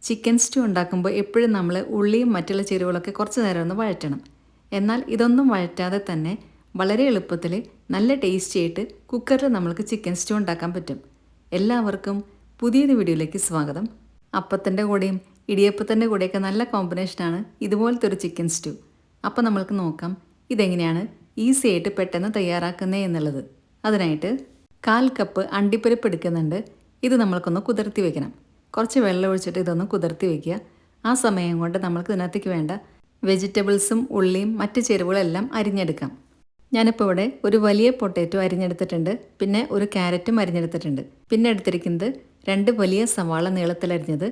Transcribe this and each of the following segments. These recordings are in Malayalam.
ചിക്കൻ സ്റ്റൂ ഉണ്ടാക്കുമ്പോൾ എപ്പോഴും നമ്മൾ ഉള്ളിയും മറ്റുള്ള ചേരുവകളൊക്കെ കുറച്ച് നേരം ഒന്ന് വഴറ്റണം. എന്നാൽ ഇതൊന്നും വഴറ്റാതെ തന്നെ വളരെ എളുപ്പത്തിൽ നല്ല ടേസ്റ്റി ആയിട്ട് കുക്കറിൽ നമ്മൾക്ക് ചിക്കൻ സ്റ്റൂ ഉണ്ടാക്കാൻ പറ്റും. എല്ലാവർക്കും പുതിയൊരു വീഡിയോയിലേക്ക് സ്വാഗതം. അപ്പത്തിൻ്റെ കൂടെയും ഇടിയപ്പത്തിൻ്റെ കൂടെയൊക്കെ നല്ല കോമ്പിനേഷനാണ് ഇതുപോലത്തെ ഒരു ചിക്കൻ സ്റ്റൂ. അപ്പോൾ നമ്മൾക്ക് നോക്കാം ഇതെങ്ങനെയാണ് ഈസി ആയിട്ട് പെട്ടെന്ന് തയ്യാറാക്കുന്നത് എന്നുള്ളത്. അതിനായിട്ട് 1/4 കപ്പ് അണ്ടിപ്പരിപ്പ് എടുക്കുന്നുണ്ട്. ഇത് നമ്മൾക്കൊന്ന് കുതിർത്തി വെക്കണം. കുറച്ച് വെള്ളം ഒഴിച്ചിട്ട് ഇതൊന്ന് കുതിർത്തി വയ്ക്കുക. ആ സമയം കൊണ്ട് നമ്മൾക്ക് ഇതിനകത്തേക്ക് വേണ്ട വെജിറ്റബിൾസും ഉള്ളിയും മറ്റ് ചേരുവകളെല്ലാം അരിഞ്ഞെടുക്കാം. ഞാനിപ്പോൾ ഇവിടെ ഒരു വലിയ പൊട്ടാറ്റോ അരിഞ്ഞെടുത്തിട്ടുണ്ട്. പിന്നെ ഒരു ക്യാരറ്റും അരിഞ്ഞെടുത്തിട്ടുണ്ട്. പിന്നെ എടുത്തിരിക്കുന്നത് 2 വലിയ സവാള നീളത്തിലരിഞ്ഞത്,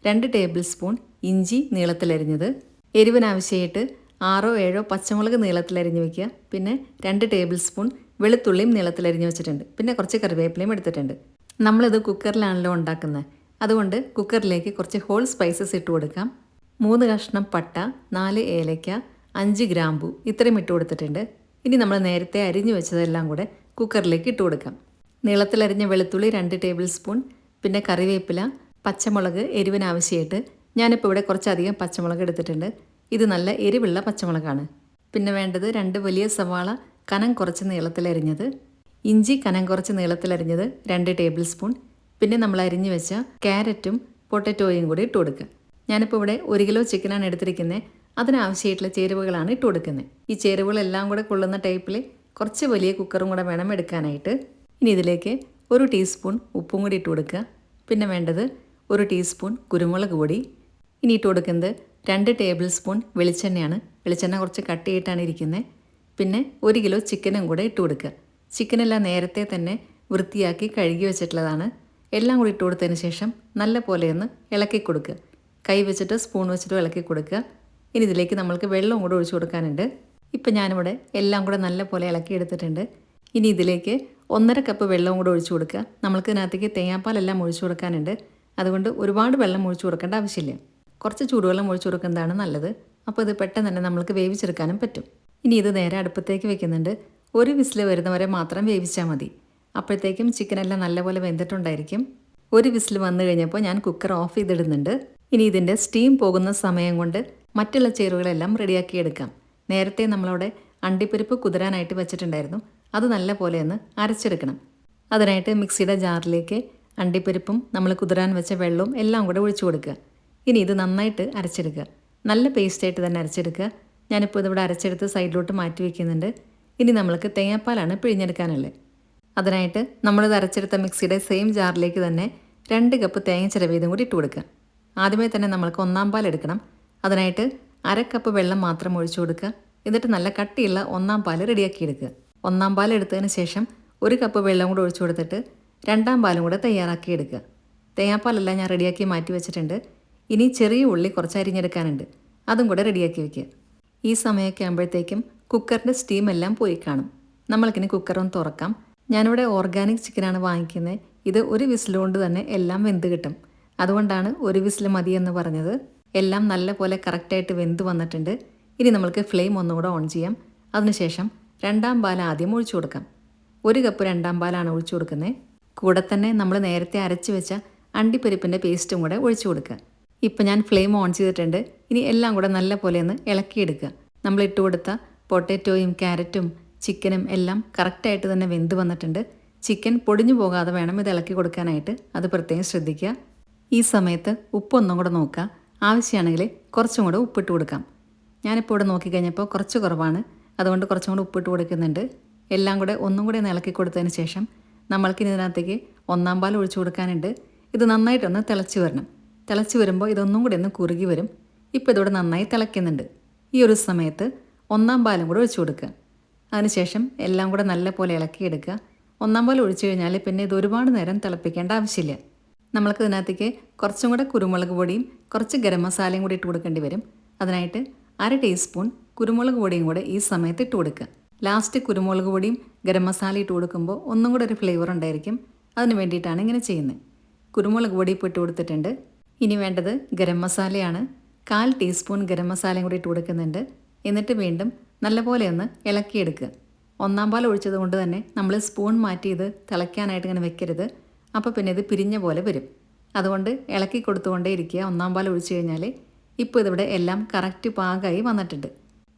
2 ടേബിൾ സ്പൂൺ ഇഞ്ചി നീളത്തിലരിഞ്ഞത്, എരിവിനാവശ്യമായിട്ട് 6 or 7 പച്ചമുളക് നീളത്തിലരിഞ്ഞ് വയ്ക്കുക. പിന്നെ 2 ടേബിൾ സ്പൂൺ വെളുത്തുള്ളിയും നീളത്തിലരിഞ്ഞ് വെച്ചിട്ടുണ്ട്. പിന്നെ കുറച്ച് കറിവേപ്പിലയും എടുത്തിട്ടുണ്ട്. നമ്മളിത് കുക്കറിലാണല്ലോ ഉണ്ടാക്കുന്നത്. അതുകൊണ്ട് കുക്കറിലേക്ക് കുറച്ച് ഹോൾ സ്പൈസസ് ഇട്ട് കൊടുക്കാം. 3 കഷ്ണം പട്ട, 4 ഏലയ്ക്ക, 5 ഗ്രാമ്പു ഇത്രയും ഇട്ട് കൊടുത്തിട്ടുണ്ട്. ഇനി നമ്മൾ നേരത്തെ അരിഞ്ഞു വെച്ചതെല്ലാം കൂടെ കുക്കറിലേക്ക് ഇട്ട് കൊടുക്കാം. നീളത്തിലരിഞ്ഞ വെളുത്തുള്ളി 2 ടേബിൾ സ്പൂൺ, പിന്നെ കറിവേപ്പില, പച്ചമുളക് എരിവിനാവശ്യമായിട്ട് ഞാനിപ്പോൾ ഇവിടെ കുറച്ചധികം പച്ചമുളക് എടുത്തിട്ടുണ്ട്. ഇത് നല്ല എരിവുള്ള പച്ചമുളകാണ്. പിന്നെ വേണ്ടത് 2 വലിയ സവാള കനം കുറച്ച് നീളത്തിലരിഞ്ഞത്, ഇഞ്ചി കനം കുറച്ച് നീളത്തിലരിഞ്ഞത് 2 ടേബിൾ സ്പൂൺ, പിന്നെ നമ്മൾ അരിഞ്ഞു വെച്ച ക്യാരറ്റും പൊട്ടറ്റോയും കൂടി ഇട്ട് കൊടുക്കുക. ഞാനിപ്പോൾ ഇവിടെ 1 കിലോ ചിക്കനാണ് എടുത്തിരിക്കുന്നത്. അതിനാവശ്യമായിട്ടുള്ള ചേരുവകളാണ് ഇട്ട് കൊടുക്കുന്നത്. ഈ ചേരുവകളെല്ലാം കൂടെ കൊള്ളുന്ന ടൈപ്പിൽ കുറച്ച് വലിയ കുക്കറും കൂടെ വേണം എടുക്കാനായിട്ട്. ഇനി ഇതിലേക്ക് 1 ടീസ്പൂൺ ഉപ്പും കൂടി ഇട്ട് കൊടുക്കുക. പിന്നെ വേണ്ടത് 1 ടീസ്പൂൺ കുരുമുളക് പൊടി. ഇനി ഇട്ട് കൊടുക്കുന്നത് 2 ടേബിൾ സ്പൂൺ വെളിച്ചെണ്ണയാണ്. വെളിച്ചെണ്ണ കുറച്ച് കട്ടിയായിട്ടാണ് ഇരിക്കുന്നത്. പിന്നെ 1 കിലോ ചിക്കനും കൂടെ ഇട്ട് കൊടുക്കുക. ചിക്കനെല്ലാം നേരത്തെ തന്നെ വൃത്തിയാക്കി കഴുകി വെച്ചിട്ടുള്ളതാണ്. എല്ലാം കൂടി ഇട്ട് കൊടുത്തതിന് ശേഷം നല്ല പോലെ ഒന്ന് ഇളക്കി കൊടുക്കുക. കൈ വെച്ചിട്ട് സ്പൂൺ വെച്ചിട്ട് ഇളക്കി കൊടുക്കുക. ഇനി ഇതിലേക്ക് നമ്മൾക്ക് വെള്ളം കൂടെ ഒഴിച്ചു കൊടുക്കാനുണ്ട്. ഇപ്പം ഞാനിവിടെ എല്ലാം കൂടെ നല്ല പോലെ ഇളക്കി എടുത്തിട്ടുണ്ട്. ഇനി ഇതിലേക്ക് 1.5 കപ്പ് വെള്ളവും കൂടെ ഒഴിച്ചു കൊടുക്കുക. നമ്മൾക്ക് ഇതിനകത്തേക്ക് തേങ്ങാപ്പാലെല്ലാം ഒഴിച്ചു കൊടുക്കാനുണ്ട്. അതുകൊണ്ട് ഒരുപാട് വെള്ളം ഒഴിച്ചു കൊടുക്കേണ്ട ആവശ്യമില്ല. കുറച്ച് ചൂടുവെള്ളം ഒഴിച്ചു കൊടുക്കുന്നതാണ് നല്ലത്. അപ്പോൾ ഇത് പെട്ടെന്ന് തന്നെ നമ്മൾക്ക് വേവിച്ചെടുക്കാനും പറ്റും. ഇനി ഇത് നേരെ അടുപ്പത്തേക്ക് വെക്കുന്നുണ്ട്. 1 വിസിൽ വരുന്നവരെ മാത്രം വേവിച്ചാൽ മതി. അപ്പോഴത്തേക്കും ചിക്കനെല്ലാം നല്ലപോലെ വെന്തിട്ടുണ്ടായിരിക്കും. 1 വിസിൽ വന്നു കഴിഞ്ഞപ്പോൾ ഞാൻ കുക്കർ ഓഫ് ചെയ്തിടുന്നുണ്ട്. ഇനി ഇതിൻ്റെ സ്റ്റീം പോകുന്ന സമയം കൊണ്ട് മറ്റുള്ള ചേരുവകളെല്ലാം റെഡിയാക്കി എടുക്കാം. നേരത്തെ നമ്മളവിടെ അണ്ടിപ്പരിപ്പ് കുതിരാനായിട്ട് വെച്ചിട്ടുണ്ടായിരുന്നു. അത് നല്ല പോലെ ഒന്ന് അരച്ചെടുക്കണം. അതിനായിട്ട് മിക്സിയുടെ ജാറിലേക്ക് അണ്ടിപ്പരിപ്പും നമ്മൾ കുതിരാൻ വെച്ച വെള്ളവും എല്ലാം കൂടെ ഒഴിച്ചു കൊടുക്കുക. ഇനി ഇത് നന്നായിട്ട് അരച്ചെടുക്കുക. നല്ല പേസ്റ്റായിട്ട് തന്നെ അരച്ചെടുക്കുക. ഞാനിപ്പോൾ ഇതിവിടെ അരച്ചെടുത്ത് സൈഡിലോട്ട് മാറ്റി വയ്ക്കുന്നുണ്ട്. ഇനി നമ്മൾക്ക് തേങ്ങാപ്പാലാണ് പിഴിഞ്ഞെടുക്കാനുള്ളത്. അതിനായിട്ട് നമ്മളിത് അരച്ചെടുത്ത മിക്സിയുടെ സെയിം ജാറിലേക്ക് തന്നെ 2 കപ്പ് തേങ്ങ ചിരവിയതും കൂടി ഇട്ട് കൊടുക്കുക. ആദ്യമേ തന്നെ നമ്മൾക്ക് 1/4 പാൽ എടുക്കണം. അതിനായിട്ട് 1/2 കപ്പ് വെള്ളം മാത്രം ഒഴിച്ചു കൊടുക്കുക. എന്നിട്ട് നല്ല കട്ടിയുള്ള 1/4 പാൽ റെഡിയാക്കി എടുക്കുക. 1/4 പാൽ എടുത്തതിന് ശേഷം 1 കപ്പ് വെള്ളം കൂടെ ഒഴിച്ചു കൊടുത്തിട്ട് 2ാം പാലും കൂടെ തയ്യാറാക്കി എടുക്കുക. തേങ്ങാപ്പാലെല്ലാം ഞാൻ റെഡിയാക്കി മാറ്റി വെച്ചിട്ടുണ്ട്. ഇനി ചെറിയ ഉള്ളി കുറച്ച് അരിഞ്ഞെടുക്കാനുണ്ട്. അതും കൂടെ റെഡിയാക്കി വയ്ക്കുക. ഈ സമയമൊക്കെ ആകുമ്പോഴത്തേക്കും കുക്കറിൻ്റെ സ്റ്റീം എല്ലാം പോയി കാണും. നമ്മൾക്കിനി കുക്കറൊന്ന് തുറക്കാം. ഞാനിവിടെ ഓർഗാനിക് ചിക്കനാണ് വാങ്ങിക്കുന്നത്. ഇത് 1 വിസിൽ കൊണ്ട് തന്നെ എല്ലാം വെന്ത് കിട്ടും. അതുകൊണ്ടാണ് 1 വിസിൽ മതിയെന്ന് പറഞ്ഞത്. എല്ലാം നല്ല പോലെ കറക്റ്റായിട്ട് വെന്ത് വന്നിട്ടുണ്ട്. ഇനി നമ്മൾക്ക് ഫ്ലെയിം ഒന്നുകൂടെ ഓൺ ചെയ്യാം. അതിനുശേഷം 2ാം പാൽ ആദ്യം ഒഴിച്ചു കൊടുക്കാം. 1 കപ്പ് 2ാം പാലാണ് ഒഴിച്ചു കൊടുക്കുന്നത്. കൂടെ തന്നെ നമ്മൾ നേരത്തെ അരച്ച് വെച്ച അണ്ടിപ്പരിപ്പിൻ്റെ പേസ്റ്റും കൂടെ ഒഴിച്ചു കൊടുക്കുക. ഇപ്പം ഞാൻ ഫ്ലെയിം ഓൺ ചെയ്തിട്ടുണ്ട്. ഇനി എല്ലാം കൂടെ നല്ല പോലെ ഒന്ന് ഇളക്കിയെടുക്കുക. നമ്മൾ ഇട്ട് കൊടുത്ത പൊട്ടാറ്റോയും ക്യാരറ്റും ചിക്കനും എല്ലാം കറക്റ്റായിട്ട് തന്നെ വെന്ത് വന്നിട്ടുണ്ട്. ചിക്കൻ പൊടിഞ്ഞു പോകാതെ വേണം ഇത് ഇളക്കി കൊടുക്കാനായിട്ട്. അത് പ്രത്യേകം ശ്രദ്ധിക്കുക. ഈ സമയത്ത് ഉപ്പൊന്നും കൂടെ നോക്കുക. ആവശ്യമാണെങ്കിൽ കുറച്ചും കൂടെ ഉപ്പിട്ട് കൊടുക്കാം. ഞാനിപ്പോൾ ഇവിടെ നോക്കിക്കഴിഞ്ഞപ്പോൾ കുറച്ച് കുറവാണ്. അതുകൊണ്ട് കുറച്ചും കൂടെ ഉപ്പിട്ട് കൊടുക്കുന്നുണ്ട്. എല്ലാം കൂടെ ഒന്നും കൂടെ ഇളക്കി കൊടുത്തതിന് ശേഷം നമ്മൾക്കിനി ഇതിനകത്തേക്ക് 1/4 പാൽ ഒഴിച്ചു കൊടുക്കാനുണ്ട്. ഇത് നന്നായിട്ടൊന്ന് തിളച്ച് വരണം. തിളച്ച് വരുമ്പോൾ ഇതൊന്നും കൂടെ ഒന്ന് കുറുകി വരും. ഇപ്പോൾ ഇതോടെ നന്നായി തിളയ്ക്കുന്നുണ്ട്. ഈ ഒരു സമയത്ത് 1/4 പാലും കൂടെ ഒഴിച്ചു കൊടുക്കുക. അതിനുശേഷം എല്ലാം കൂടെ നല്ല പോലെ ഇളക്കിയെടുക്കുക. 1/4 പാൽ ഒഴിച്ചു കഴിഞ്ഞാൽ പിന്നെ ഇത് ഒരുപാട് നേരം തിളപ്പിക്കേണ്ട ആവശ്യമില്ല. നമ്മൾക്ക് ഇതിനകത്തേക്ക് കുറച്ചും കൂടെ കുരുമുളക് പൊടിയും കുറച്ച് ഗരം മസാലയും കൂടി ഇട്ട് കൊടുക്കേണ്ടി വരും. അതിനായിട്ട് 1/2 ടീസ്പൂൺ കുരുമുളക് പൊടിയും കൂടെ ഈ സമയത്ത് ഇട്ട് കൊടുക്കുക. ലാസ്റ്റ് കുരുമുളക് പൊടിയും ഗരം മസാല ഇട്ട് കൊടുക്കുമ്പോൾ ഒന്നും കൂടെ ഒരു ഫ്ലേവർ ഉണ്ടായിരിക്കും. അതിന് വേണ്ടിയിട്ടാണ് ഇങ്ങനെ ചെയ്യുന്നത്. കുരുമുളക് പൊടി ഇപ്പോൾ ഇട്ട് കൊടുത്തിട്ടുണ്ട്. ഇനി വേണ്ടത് ഗരം മസാലയാണ്. 1/4 ടീസ്പൂൺ ഗരം മസാലയും കൂടി ഇട്ട് കൊടുക്കുന്നുണ്ട്. എന്നിട്ട് വീണ്ടും നല്ലപോലെ ഒന്ന് ഇളക്കിയെടുക്കുക. 1/4 പാൽ ഒഴിച്ചത് കൊണ്ട് തന്നെ നമ്മൾ സ്പൂൺ മാറ്റി ഇത് തിളയ്ക്കാനായിട്ട് ഇങ്ങനെ വെക്കരുത്. അപ്പോൾ പിന്നെ ഇത് പിരിഞ്ഞ പോലെ വരും. അതുകൊണ്ട് ഇളക്കി കൊടുത്തുകൊണ്ടേ ഇരിക്കുക. ഒന്നാം പാൽ ഒഴിച്ചു കഴിഞ്ഞാൽ ഇപ്പോൾ ഇതിവിടെ എല്ലാം കറക്റ്റ് പാകമായി വന്നിട്ടുണ്ട്.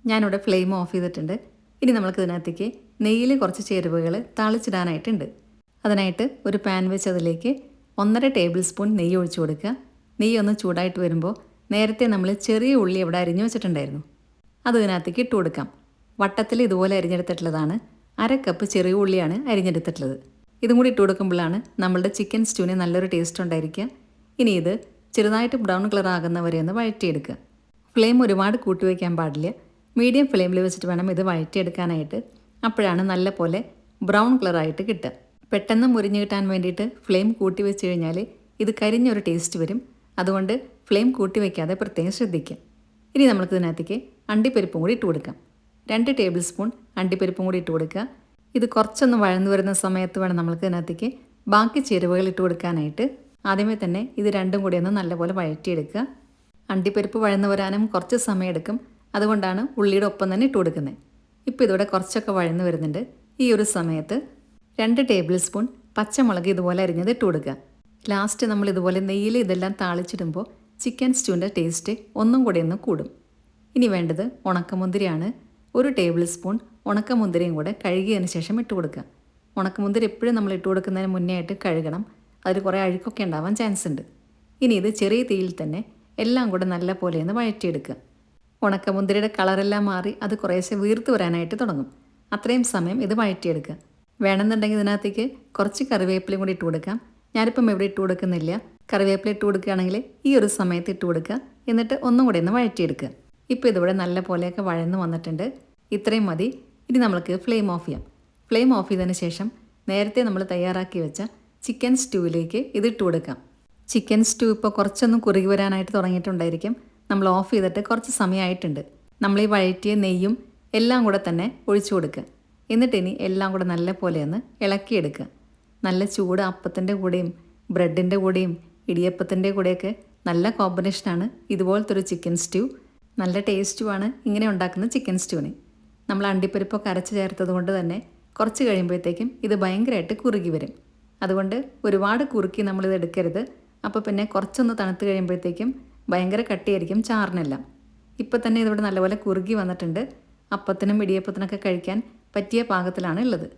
ഞാനിവിടെ ഫ്ലെയിം ഓഫ് ചെയ്തിട്ടുണ്ട്. ഇനി നമുക്ക് ഇതിനകത്തേക്ക് നെയ്യിൽ കുറച്ച് ചേരുവകൾ താളിച്ചിടാനായിട്ടുണ്ട്. അതിനായിട്ട് ഒരു പാൻ വെച്ച് അതിലേക്ക് 1.5 ടേബിൾ സ്പൂൺ നെയ്യ് ഒഴിച്ചു കൊടുക്കുക. നെയ്യ് ഒന്ന് ചൂടായിട്ട് വരുമ്പോൾ നേരത്തെ നമ്മൾ ചെറിയ ഉള്ളി ഇവിടെ അരിഞ്ഞു വെച്ചിട്ടുണ്ടായിരുന്നു, അത് ഇതിനകത്തേക്ക് ഇട്ട് കൊടുക്കാം. വട്ടത്തിൽ ഇതുപോലെ അരിഞ്ഞെടുത്തിട്ടുള്ളതാണ്. 1/2 കപ്പ് ചെറിയ ഉള്ളിയാണ് അരിഞ്ഞെടുത്തിട്ടുള്ളത്. ഇതും കൂടി ഇട്ട് കൊടുക്കുമ്പോഴാണ് നമ്മളുടെ ചിക്കൻ സ്റ്റൂവിന് നല്ലൊരു ടേസ്റ്റ് ഉണ്ടായിരിക്കുക. ഇനി ഇത് ചെറുതായിട്ട് ബ്രൗൺ കളർ ആകുന്നവരെ ഒന്ന് വഴറ്റിയെടുക്കുക. ഫ്ലെയിം ഒരുപാട് കൂട്ടി വയ്ക്കാൻ പാടില്ല. മീഡിയം ഫ്ലെയിമിൽ വെച്ചിട്ട് വേണം ഇത് വഴറ്റിയെടുക്കാനായിട്ട്. അപ്പോഴാണ് നല്ല പോലെ ബ്രൗൺ കളറായിട്ട് കിട്ടുക. പെട്ടെന്ന് മുരിഞ്ഞ് കിട്ടാൻ വേണ്ടിയിട്ട് ഫ്ലെയിം കൂട്ടി വെച്ച് കഴിഞ്ഞാൽ ഇത് കരിഞ്ഞൊരു ടേസ്റ്റ് വരും. അതുകൊണ്ട് ഫ്ലെയിം കൂട്ടി വയ്ക്കാതെ പ്രത്യേകം ശ്രദ്ധിക്കുക. ഇനി നമുക്ക് ഇതിനകത്തേക്ക് അണ്ടിപ്പരിപ്പും കൂടി ഇട്ട് കൊടുക്കാം. 2 ടേബിൾ സ്പൂൺ അണ്ടിപ്പരിപ്പും കൂടി ഇട്ട് കൊടുക്കുക. ഇത് കുറച്ചൊന്ന് വഴന്നു വരുന്ന സമയത്ത് വേണം നമുക്ക് ഇതിനകത്തേക്ക് ബാക്കി ചേരുവകൾ ഇട്ട് കൊടുക്കാനായിട്ട്. ആദ്യമേ തന്നെ ഇത് രണ്ടും കൂടി ഒന്ന് നല്ലപോലെ വഴറ്റിയെടുക്കുക. അണ്ടിപ്പരിപ്പ് വഴന്നു വരാനും കുറച്ച് സമയമെടുക്കും. അതുകൊണ്ടാണ് ഉള്ളിയുടെ ഒപ്പം തന്നെ ഇട്ട് കൊടുക്കുന്നത്. ഇപ്പോൾ ഇതിവിടെ കുറച്ചൊക്കെ വഴന്നു വരുന്നുണ്ട്. ഈ ഒരു സമയത്ത് 2 ടേബിൾ സ്പൂൺ പച്ചമുളക് ഇതുപോലെ അരിഞ്ഞത് ഇട്ട് കൊടുക്കുക. ലാസ്റ്റ് നമ്മൾ ഇതുപോലെ നെയ്യിൽ ഇതെല്ലാം താളിച്ചിടുമ്പോൾ ചിക്കൻ സ്റ്റൂവിൻ്റെ ടേസ്റ്റ് ഒന്നും കൂടി ഒന്ന് കൂടും. ഇനി വേണ്ടത് ഉണക്കമുന്തിരിയാണ്. 1 ടേബിൾ സ്പൂൺ ഉണക്കമുന്തിരിയും കൂടെ കഴുകിയതിന് ശേഷം ഇട്ട് കൊടുക്കുക. ഉണക്കമുന്തിരി എപ്പോഴും നമ്മൾ ഇട്ട് കൊടുക്കുന്നതിന് മുന്നേ ആയിട്ട് കഴുകണം. അതിൽ കുറേ അഴുക്കൊക്കെ ഉണ്ടാവാൻ ചാൻസ് ഉണ്ട്. ഇനി ഇത് ചെറിയ തീയിൽ തന്നെ എല്ലാം കൂടെ നല്ല പോലെ ഒന്ന് വഴറ്റിയെടുക്കുക. ഉണക്കമുന്തിരിയുടെ കളറെല്ലാം മാറി അത് കുറേശ്ശെ വീർത്ത് വരാനായിട്ട് തുടങ്ങും. അത്രയും സമയം ഇത് വഴറ്റിയെടുക്കുക. വേണമെന്നുണ്ടെങ്കിൽ ഇതിനകത്തേക്ക് കുറച്ച് കറിവേപ്പിലയും കൂടി ഇട്ട് കൊടുക്കാം. ഞാനിപ്പം ഇവിടെ ഇട്ട് കൊടുക്കുന്നില്ല. കറിവേപ്പില ഇട്ട് കൊടുക്കുകയാണെങ്കിൽ ഈ ഒരു സമയത്ത് ഇട്ട് കൊടുക്കുക. എന്നിട്ട് ഒന്നും കൂടി ഒന്ന് വഴറ്റിയെടുക്കുക. ഇപ്പോൾ ഇതിവിടെ നല്ല പോലെയൊക്കെ വഴന്ന് വന്നിട്ടുണ്ട്. ഇത്രയും മതി. ഇനി നമുക്ക് ഫ്ലെയിം ഓഫ് ചെയ്യാം. ഫ്ലെയിം ഓഫ് ചെയ്തതിന് ശേഷം നേരത്തെ നമ്മൾ തയ്യാറാക്കി വെച്ച ചിക്കൻ സ്റ്റൂവിലേക്ക് ഇതിട്ട് കൊടുക്കാം. ചിക്കൻ സ്റ്റൂ ഇപ്പോൾ കുറച്ചൊന്നും കുറുകി വരാനായിട്ട് തുടങ്ങിയിട്ടുണ്ടായിരിക്കും. നമ്മൾ ഓഫ് ചെയ്തിട്ട് കുറച്ച് സമയമായിട്ടുണ്ട്. നമ്മൾ ഈ വഴറ്റിയ നെയ്യും എല്ലാം കൂടെ തന്നെ ഒഴിച്ചു കൊടുക്കുക. എന്നിട്ട് ഇനി എല്ലാം കൂടെ നല്ല പോലെ ഒന്ന് ഇളക്കിയെടുക്കുക. നല്ല ചൂട് അപ്പത്തിൻ്റെ കൂടെയും ബ്രെഡിൻ്റെ കൂടെയും ഇടിയപ്പത്തിൻ്റെ കൂടെയൊക്കെ നല്ല കോമ്പിനേഷനാണ് ഇതുപോലത്തെ ഒരു ചിക്കൻ സ്റ്റൂ. നല്ല ടേസ്റ്റുമാണ് ഇങ്ങനെ ഉണ്ടാക്കുന്ന ചിക്കൻ സ്റ്റൂവിന്. നമ്മൾ അണ്ടിപ്പരിപ്പൊക്കെ അരച്ച് ചേർത്തത് കൊണ്ട് തന്നെ കുറച്ച് കഴിയുമ്പോഴത്തേക്കും ഇത് ഭയങ്കരമായിട്ട് കുറുകി വരും. അതുകൊണ്ട് ഒരുപാട് കുറുക്കി നമ്മളിത് എടുക്കരുത്. അപ്പോൾ പിന്നെ കുറച്ചൊന്ന് തണുത്ത് കഴിയുമ്പോഴത്തേക്കും ഭയങ്കര കട്ടിയായിരിക്കും ചാറിനെല്ലാം. ഇപ്പോൾ തന്നെ ഇതിവിടെ നല്ലപോലെ കുറുകി വന്നിട്ടുണ്ട്. അപ്പത്തിനും ഇടിയപ്പത്തിനൊക്കെ കഴിക്കാൻ പറ്റിയ പാകത്തിലാണ് ഉള്ളത്.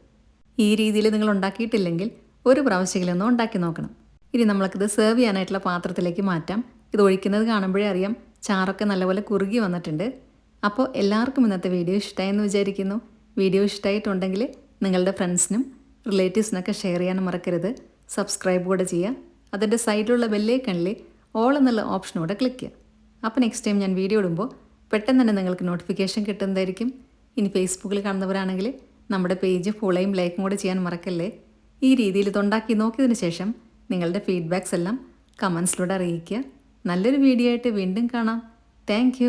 ഈ രീതിയിൽ നിങ്ങൾ ഉണ്ടാക്കിയിട്ടില്ലെങ്കിൽ ഒരു പ്രാവശ്യമെങ്കിലും ഉണ്ടാക്കി നോക്കണം. ഇനി നമ്മൾക്കിത് സെർവ് ചെയ്യാനായിട്ടുള്ള പാത്രത്തിലേക്ക് മാറ്റാം. ഇത് ഒഴിക്കുന്നത് കാണുമ്പോഴേ അറിയാം ചാറൊക്കെ നല്ലപോലെ കുറുകി വന്നിട്ടുണ്ട്. അപ്പോൾ എല്ലാവർക്കും ഇന്നത്തെ വീഡിയോ ഇഷ്ടമായെന്ന് വിചാരിക്കുന്നു. വീഡിയോ ഇഷ്ടമായിട്ടുണ്ടെങ്കിൽ നിങ്ങളുടെ ഫ്രണ്ട്സിനും റിലേറ്റീവ്സിനൊക്കെ ഷെയർ ചെയ്യാനും മറക്കരുത്. സബ്സ്ക്രൈബ് കൂടെ ചെയ്യുക. അതിൻ്റെ സൈഡിലുള്ള ബെല്ലൈക്കണിൽ ഓൾ എന്നുള്ള ഓപ്ഷനോടെ ക്ലിക്ക് ചെയ്യുക. അപ്പോൾ നെക്സ്റ്റ് ടൈം ഞാൻ വീഡിയോ ഇടുമ്പോൾ പെട്ടെന്ന് തന്നെ നിങ്ങൾക്ക് നോട്ടിഫിക്കേഷൻ കിട്ടുന്നതായിരിക്കും. ഇനി ഫേസ്ബുക്കിൽ കാണുന്നവരാണെങ്കിൽ നമ്മുടെ പേജ് ഫോളോയും ലൈക്കും കൂടെ ചെയ്യാൻ മറക്കല്ലേ. ഈ രീതിയിൽ ഇതുണ്ടാക്കി നോക്കിയതിന് ശേഷം നിങ്ങളുടെ ഫീഡ്ബാക്സ് എല്ലാം കമൻസിലൂടെ അറിയിക്കുക. നല്ലൊരു വീഡിയോ ആയിട്ട് വീണ്ടും കാണാം. താങ്ക്